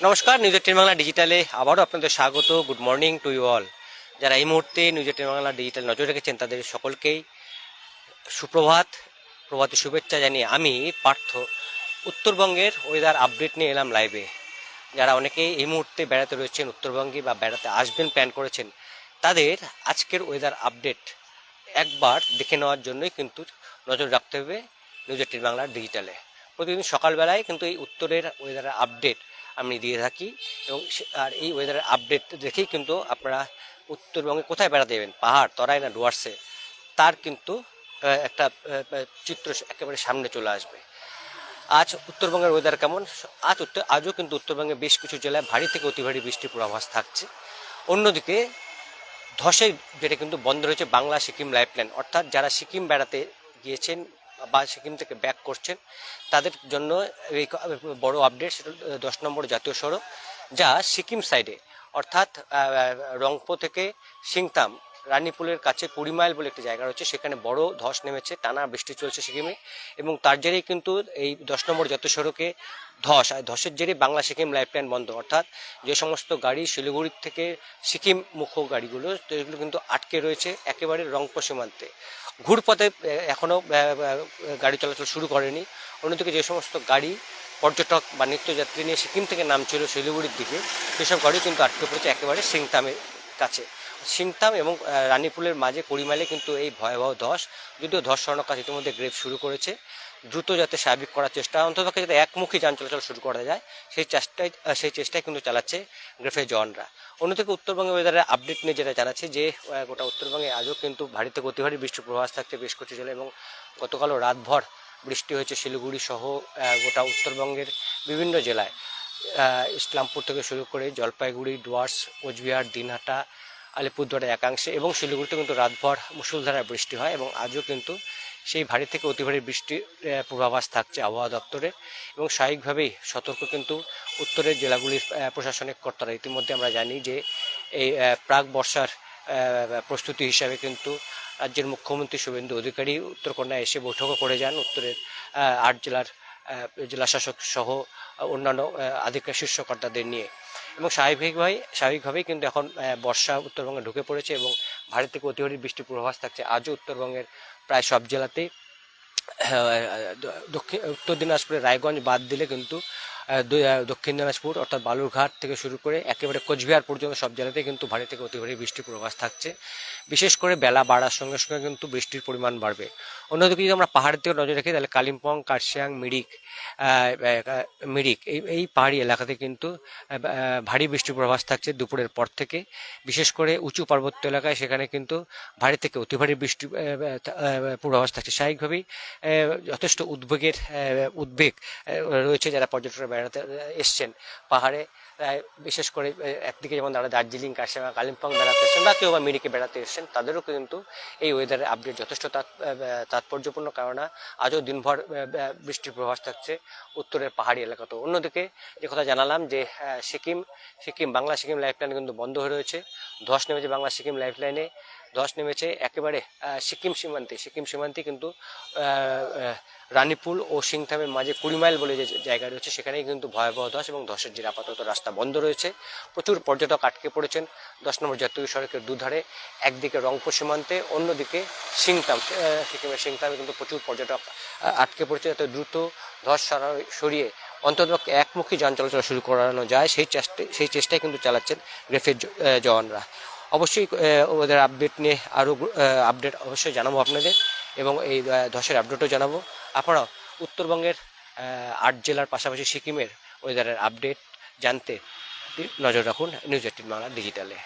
নমস্কার, নিউজ 18 বাংলা ডিজিটালে আবারও আপনাদের স্বাগত। Good morning to you all. যারা এই মুহূর্তে নিউজ 18 বাংলা ডিজিটাল নজর রেখেছেন তাদের সকলকেই সুপ্রভাত, প্রভাতী শুভেচ্ছা জানিয়ে আমি পার্থ উত্তরবঙ্গের ওয়েদার আপডেট নিয়ে এলাম লাইভে। যারা অনেকেই এই মুহূর্তে বেড়াতে রয়েছেন উত্তরবঙ্গে বা বেড়াতে আসবেন প্ল্যান করেছেন, তাদের আজকের ওয়েদার আপডেট একবার দেখে নেওয়ার জন্যই কিন্তু নজর রাখতে হবে নিউজ 18 বাংলা ডিজিটালে। প্রতিদিন সকালবেলায় কিন্তু এই উত্তরের ওয়েদারের আপডেট আমি দিয়ে থাকি এবং আর এই ওয়েদারের আপডেট দেখেই কিন্তু আপনারা উত্তরবঙ্গে কোথায় বেড়াতে যাবেন, পাহাড়, তরাই না ডুয়ার্সে, তার কিন্তু একটা চিত্র একেবারে সামনে চলে আসবে। আজ উত্তরবঙ্গের ওয়েদার কেমন? আজও কিন্তু উত্তরবঙ্গে বেশ কিছু জেলায় ভারী থেকে অতি ভারী বৃষ্টির পূর্বাভাস থাকছে। অন্যদিকে ধসে যেটা কিন্তু বন্ধ রয়েছে বাংলা সিকিম লাইফলাইন, অর্থাৎ যারা সিকিম বেড়াতে গিয়েছেন বা সিকিম থেকে ব্যাক করছেন তাদের জন্য এই বড় আপডেট। সেটা 10 নম্বর জাতীয় সড়ক, যা সিকিম সাইডে অর্থাৎ রংপো থেকে সিংতাম রানীপুলের কাছে 20 মাইল বলে একটি জায়গা রয়েছে, সেখানে বড় ধস নেমেছে, টানা বৃষ্টি চলছে সিকিমে এবং তার জেরেই কিন্তু এই 10 নম্বর জাতীয় সড়কে ধসের জেরে বাংলা সিকিম লাইফলাইন বন্ধ। অর্থাৎ যে সমস্ত গাড়ি শিলিগুড়ি থেকে সিকিম মুখ গাড়িগুলো, তো এগুলো কিন্তু আটকে রয়েছে একেবারে রংপো সীমান্তে। ঘুরপথে এখনও গাড়ি চলাচল শুরু করেনি। অন্যদিকে যে সমস্ত গাড়ি পর্যটক বা নিত্যযাত্রী নিয়ে সিকিম থেকে নামছিল শিলিগুড়ির দিকে, সেসব গাড়ি কিন্তু আটকে পড়েছে একেবারে সিংতামের কাছে। সিংতাম এবং রানীপুলের মাঝে 20 মাইলে কিন্তু এই ভয়াবহ ধস। যদিও ধস সরানোর কাজ ইতিমধ্যে গ্রেফ শুরু করেছে, দ্রুত যাতে স্বাভাবিক করার চেষ্টা, অন্ততপক্ষে যাতে একমুখী যান চলাচল শুরু করা যায় সেই চেষ্টাই কিন্তু চালাচ্ছে গ্রেফের জওয়ানরা। অন্যদিকে উত্তরবঙ্গের ওয়েদারের আপডেট নিয়ে যেটা জানাচ্ছে যে গোটা উত্তরবঙ্গে আজও কিন্তু ভারী থেকে অতি ভারী বৃষ্টির পূর্বাভাস থাকছে বেশ কিছু জেলায় এবং গতকালও রাতভর বৃষ্টি হয়েছে শিলিগুড়ি সহ গোটা উত্তরবঙ্গের বিভিন্ন জেলায়। ইসলামপুর থেকে শুরু করে জলপাইগুড়ি, ডুয়ার্স, কোচবিহার, দিনহাটা, আলিপুরদুয়ারের একাংশে এবং শিলিগুড়িতে কিন্তু রাতভর মুষলধারায় বৃষ্টি হয় এবং আজও কিন্তু সেই ভারী থেকে অতি ভারী বৃষ্টির পূর্বাভাস থাকছে আবহাওয়া দপ্তরে। এবং স্বাভাবিকভাবেই সতর্ক কিন্তু উত্তরের জেলাগুলির প্রশাসনিক কর্তারা। ইতিমধ্যে আমরা জানি যে এই প্রাক বর্ষার প্রস্তুতি হিসাবে কিন্তু রাজ্যের মুখ্যমন্ত্রী শুভেন্দু অধিকারী উত্তরকন্যায় এসে বৈঠকও করে যান উত্তরের 8 জেলার জেলাশাসক সহ অন্যান্য আধিকারিক শীর্ষ কর্তাদের নিয়ে। এবং স্বাভাবিকভাবেই কিন্তু এখন বর্ষা উত্তরবঙ্গে ঢুকে পড়েছে এবং ভারী থেকে অতি ভারী বৃষ্টির পূর্বাভাস থাকছে আজও উত্তরবঙ্গের প্রায় সব জেলাতেই। উত্তর দিনাজপুরের রায়গঞ্জ বাদ দিলে কিন্তু দক্ষিণ দিনাজপুর অর্থাৎ বালুরঘাট থেকে শুরু করে একেবারে কোচবিহার পর্যন্ত সব জেলাতেই কিন্তু ভারী থেকে অতি ভারী বৃষ্টির পূর্বাভাস থাকছে। বিশেষ করে বেলা বাড়ার সঙ্গে সঙ্গে কিন্তু বৃষ্টির পরিমাণ বাড়বে। অন্যদিকে যদি আমরা পাহাড়ের দিকে নজর রাখি তাহলে কালিম্পং, কার্শিয়াং, মিরিক এই পাহাড়ি এলাকাতে কিন্তু ভারী বৃষ্টির পূর্বাভাস থাকছে দুপুরের পর থেকে। বিশেষ করে উঁচু পার্বত্য এলাকায় সেখানে কিন্তু ভারী থেকে অতি ভারী বৃষ্টি পূর্বাভাস থাকছে। স্বাভাবিকভাবেই যথেষ্ট উদ্বেগ রয়েছে যারা পর্যটকরা বেড়াতে এসছেন পাহাড়ে। বিশেষ করে একদিকে যেমন তারা দার্জিলিং, কার্শিয়াং, কালিম্পং বেড়াতে এসছেন বা কেউ বা মিরিকে বেড়াতে এসছেন, তাদেরও কিন্তু এই ওয়েদারের আপডেট যথেষ্ট তাৎপর্যপূর্ণ, কেননা আজও দিনভর বৃষ্টির পূর্বাভাস থাকছে উত্তরের পাহাড়ি এলাকাতেও। অন্যদিকে যে কথা জানালাম যে বাংলা সিকিম লাইফলাইন কিন্তু বন্ধ হয়ে রয়েছে। ধস নেমেছে বাংলা সিকিম লাইফলাইনে, ধস নেমেছে একেবারে সিকিম সীমান্তে কিন্তু রানীপুল ও সিংথামের মাঝে 20 মাইল বলে যে জায়গা রয়েছে, সেখানেই কিন্তু ভয়াবহ ধস এবং ধসের জেরে আপাতত রাস্তা বন্ধ রয়েছে। প্রচুর পর্যটক আটকে পড়েছেন 10 নম্বর জাতীয় সড়কের দুধারে, একদিকে রংপো সীমান্তে, অন্যদিকে সিকিমের সিংতামে কিন্তু প্রচুর পর্যটক আটকে পড়েছে। যাতে দ্রুত ধস সরিয়ে অন্তত একমুখী যান চলাচল শুরু করানো যায় সেই চেষ্টাই কিন্তু চালাচ্ছেন গ্রেফের জওয়ানরা। অবশ্যই ওদের আপডেট নিয়ে আরও আপডেট অবশ্যই জানাবো আপনাদের এবং এই ধসের আপডেটও জানাবো। আপনারা উত্তরবঙ্গের 8 জেলার পাশাপাশি সিকিমের ওয়েদারের আপডেট জানতে নজর রাখুন নিউজ 18 বাংলা ডিজিটালে।